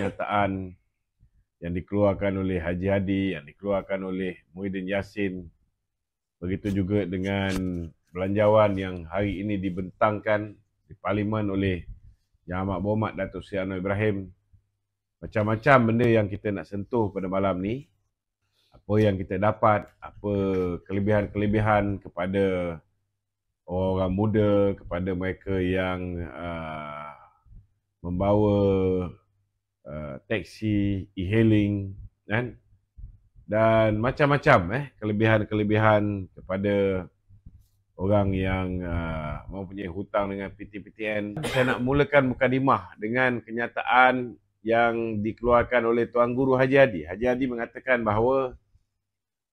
kenyataan yang dikeluarkan oleh Haji Hadi, yang dikeluarkan oleh Muhyiddin Yassin. Begitu juga dengan belanjawan yang hari ini dibentangkan di Parlimen oleh Yang Amat Berhormat Datuk Seri Anwar Ibrahim. Macam-macam benda yang kita nak sentuh pada malam ni. Apa yang kita dapat, apa kelebihan-kelebihan kepada orang muda, kepada mereka yang membawa taksi, e-hailing, kan? Dan macam-macam kelebihan-kelebihan kepada orang yang mempunyai hutang dengan PTPTN. Saya nak mulakan mukadimah dengan kenyataan yang dikeluarkan oleh Tuan Guru Haji Hadi. Haji Hadi mengatakan bahawa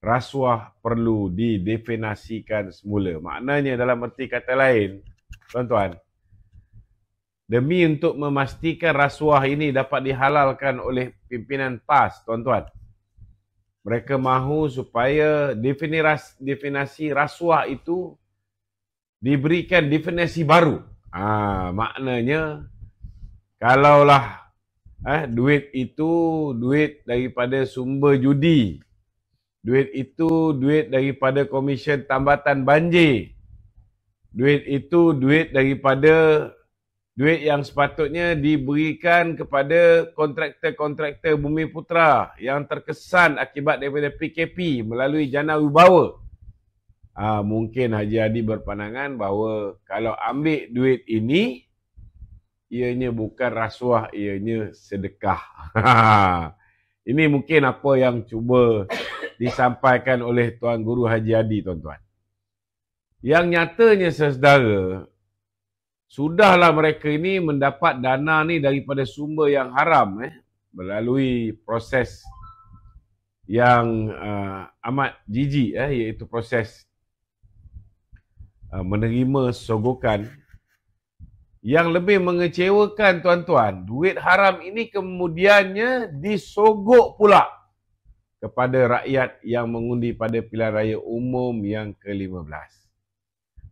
rasuah perlu didefinisikan semula. Maknanya dalam erti kata lain, tuan-tuan, demi untuk memastikan rasuah ini dapat dihalalkan oleh pimpinan PAS, tuan-tuan, mereka mahu supaya definisi rasuah itu diberikan definisi baru. Maknanya kalaulah duit itu duit daripada sumber judi, duit itu duit daripada komisen tambatan banjir, duit itu duit daripada duit yang sepatutnya diberikan kepada kontraktor-kontraktor Bumi Putra yang terkesan akibat daripada PKP melalui jana wibawa. Mungkin Haji Hadi berpandangan bahawa kalau ambil duit ini, ianya bukan rasuah, ianya sedekah. Ini mungkin apa yang cuba disampaikan oleh Tuan Guru Haji Hadi, tuan-tuan. Yang nyatanya, saudara, sudahlah mereka ini mendapat dana ni daripada sumber yang haram melalui proses yang amat jijik iaitu proses menerima sogokan. Yang lebih mengecewakan, tuan-tuan, duit haram ini kemudiannya disogok pula kepada rakyat yang mengundi pada pilihan raya umum yang ke-15.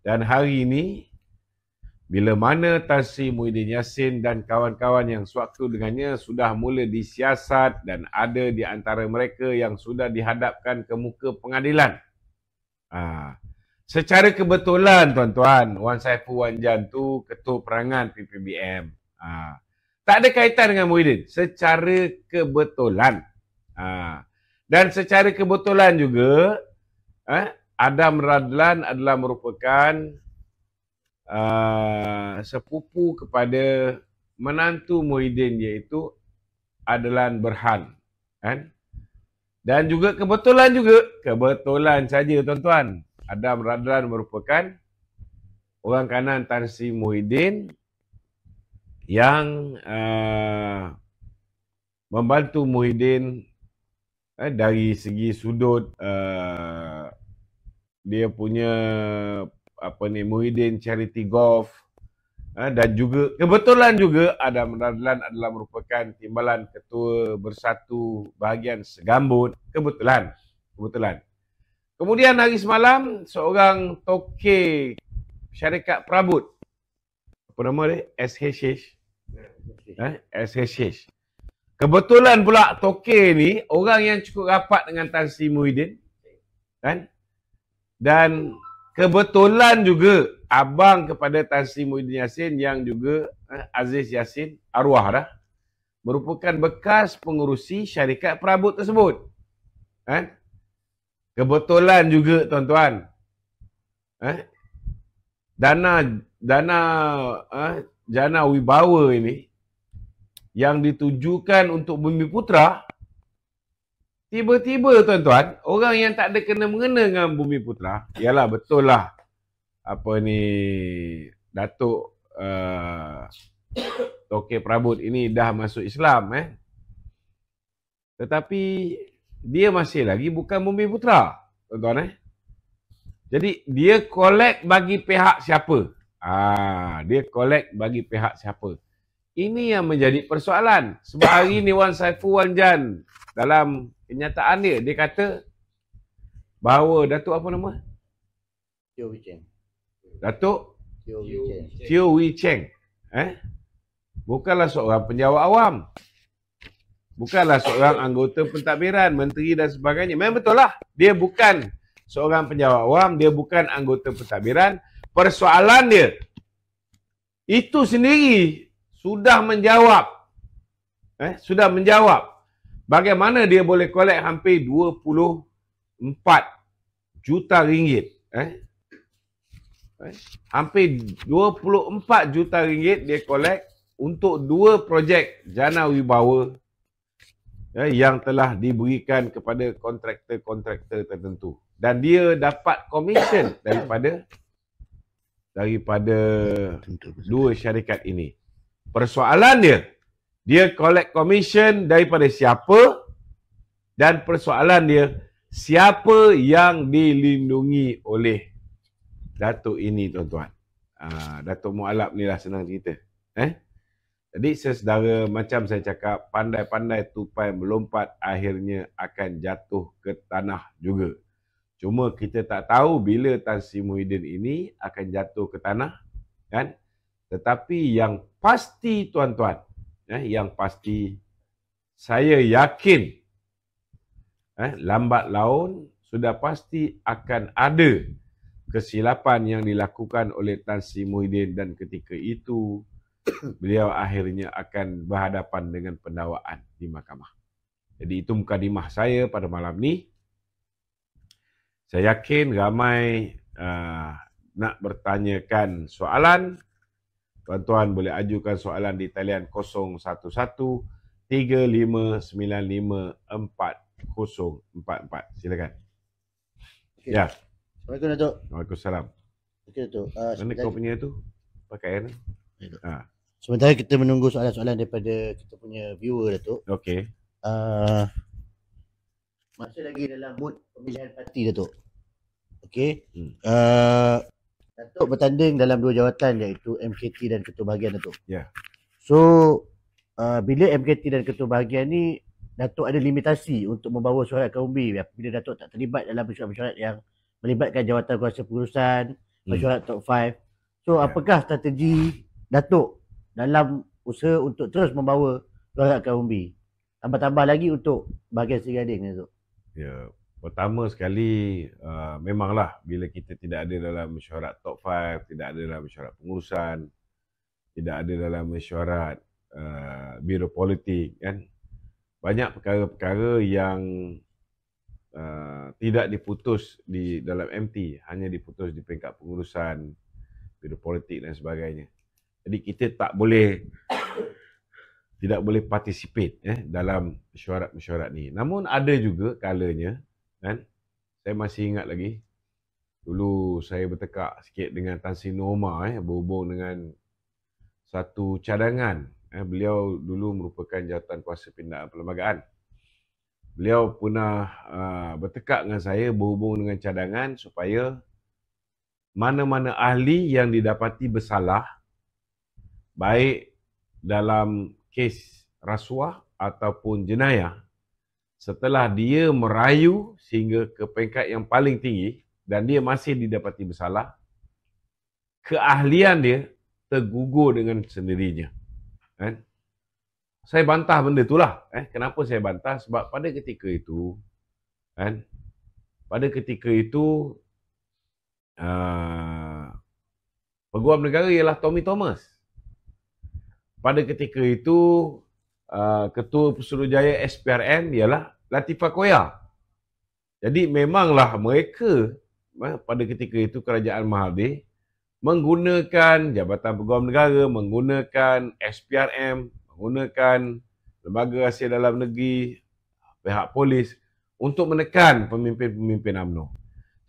Dan hari ini, bila mana Tan Sri Muhyiddin Yassin dan kawan-kawan yang sewaktu dengannya sudah mula disiasat dan ada di antara mereka yang sudah dihadapkan ke muka pengadilan. Secara kebetulan, tuan-tuan, Wan Saiful Wan Jan tu ketua perangan PPBM. Tak ada kaitan dengan Muhyiddin. Secara kebetulan. Dan secara kebetulan juga, Adam Radlan adalah merupakan sepupu kepada menantu Muhyiddin, iaitu Adlan Berhan, kan? Dan juga kebetulan saja, tuan-tuan, Adam Radlan merupakan orang kanan Tan Sri Muhyiddin yang membantu Muhyiddin dari segi sudut dia punya Muhyiddin Charity Golf, dan juga kebetulan juga Adam Radlan adalah merupakan timbalan ketua Bersatu Bahagian Segambut. Kebetulan. Kemudian hari semalam seorang toke syarikat perabot, apa nama dia? SHH. Kebetulan pula toke ni orang yang cukup rapat dengan Tan Sri Muhyiddin, kan? Dan kebetulan juga abang kepada Tan Sri Muhyiddin Yassin yang juga Aziz Yassin, arwah dah, merupakan bekas pengurusi syarikat perabot tersebut. Kan? Kebetulan juga, tuan-tuan, jana wibawa ini yang ditujukan untuk Bumi Putra, tiba-tiba, tuan-tuan, orang yang tak ada kena-mengena dengan Bumi Putra, ialah betul lah Datuk toke perabot ini dah masuk Islam, tetapi dia masih lagi bukan Bumi Putra, tuan-tuan. Jadi dia collect bagi pihak siapa? Ini yang menjadi persoalan. Sebab hari ni Wan Saiful Wan Jan dalam kenyataan dia kata bahawa Datuk apa nama? Datuk Teo Wee Cheng bukanlah seorang penjawat awam. Bukanlah seorang anggota pentadbiran, menteri dan sebagainya. Memang betul lah. Dia bukan seorang penjawat awam, dia bukan anggota pentadbiran. Persoalan dia, itu sendiri sudah menjawab. Sudah menjawab. Bagaimana dia boleh collect hampir 24 juta ringgit. Hampir 24 juta ringgit dia collect untuk 2 projek jana wibawa yang telah diberikan kepada kontraktor-kontraktor tertentu. Dan dia dapat komisen daripada 2 syarikat ini. Persoalan dia collect komisen daripada siapa, dan persoalan dia, siapa yang dilindungi oleh Datuk ini, tuan-tuan. Datuk Mualaf ni lah senang cerita. Jadi sesedara macam saya cakap, pandai-pandai tupai melompat akhirnya akan jatuh ke tanah juga. Cuma kita tak tahu bila Tan Sri Muhyiddin ini akan jatuh ke tanah, kan? Tetapi yang pasti, tuan-tuan, yang pasti, saya yakin lambat laun sudah pasti akan ada kesilapan yang dilakukan oleh Tan Sri Muhyiddin, dan ketika itu beliau akhirnya akan berhadapan dengan pendakwaan di mahkamah. Jadi itu mukadimah saya pada malam ni. Saya yakin ramai nak bertanyakan soalan. Tuan-tuan boleh ajukan soalan di talian 011 3595 4044. Silakan. Okay. Ya. Assalamualaikum Datuk. Waalaikumsalam. Okey Datuk. Mana kau punya tu? Pakaian? Sementara kita menunggu soalan-soalan daripada kita punya viewer Datuk. Okey. Masih lagi dalam mood pemilihan parti Datuk. Okey. Datuk bertanding dalam 2 jawatan, iaitu MKT dan Ketua Bahagian Datuk. Ya. Yeah. So bila MKT dan Ketua Bahagian ni, Datuk ada limitasi untuk membawa surat ke umbi apabila Datuk tak terlibat dalam mesyuarat-mesyuarat yang melibatkan jawatan kuasa pengurusan, mesyuarat top 5. So apakah strategi Datuk dalam usaha untuk terus membawa surat ke umbi? Tambah-tambah lagi untuk bahagian Seri Gading Datuk. Ya, pertama sekali memanglah bila kita tidak ada dalam mesyuarat top 5, tidak ada dalam mesyuarat pengurusan, tidak ada dalam mesyuarat biro politik, kan, banyak perkara-perkara yang tidak diputus di dalam MT, hanya diputus di peringkat pengurusan, biro politik dan sebagainya. Jadi kita tidak boleh participate dalam mesyuarat-mesyuarat ni. Namun ada juga kalanya, kan, saya masih ingat lagi, dulu saya bertekak sikit dengan Tan Sri Nur Omar berhubung dengan satu cadangan. Beliau dulu merupakan jawatan kuasa pindaan perlembagaan. Beliau pernah bertekak dengan saya berhubung dengan cadangan supaya mana-mana ahli yang didapati bersalah, baik dalam kes rasuah ataupun jenayah, setelah dia merayu sehingga ke peringkat yang paling tinggi dan dia masih didapati bersalah, keahlian dia tergugur dengan sendirinya. Kan? Saya bantah benda itulah. Kenapa saya bantah? Sebab pada ketika itu, kan, Peguam Negara ialah Tommy Thomas. Pada ketika itu, Ketua Pesuruhjaya SPRM ialah Latifah Koya. Jadi memanglah mereka pada ketika itu Kerajaan Mahathir menggunakan Jabatan Peguam Negara, menggunakan SPRM, menggunakan Lembaga Rahsia Dalam Negeri, pihak polis untuk menekan pemimpin-pemimpin UMNO.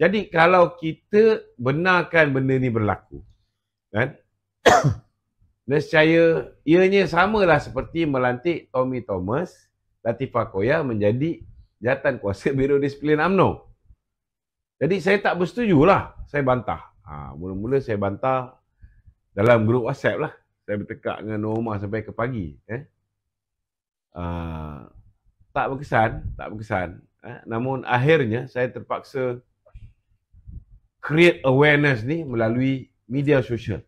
Jadi kalau kita benarkan benda ni berlaku, kan, nescaya ianya samalah seperti melantik Tommy Thomas, Latifah Koya menjadi jawatan kuasa Biro Disiplin UMNO. Jadi saya tak bersetujulah, saya bantah. Mula-mula saya bantah dalam grup WhatsApp lah. Saya bertekak dengan Norma sampai ke pagi. Tak berkesan. Namun akhirnya saya terpaksa create awareness ni melalui media sosial.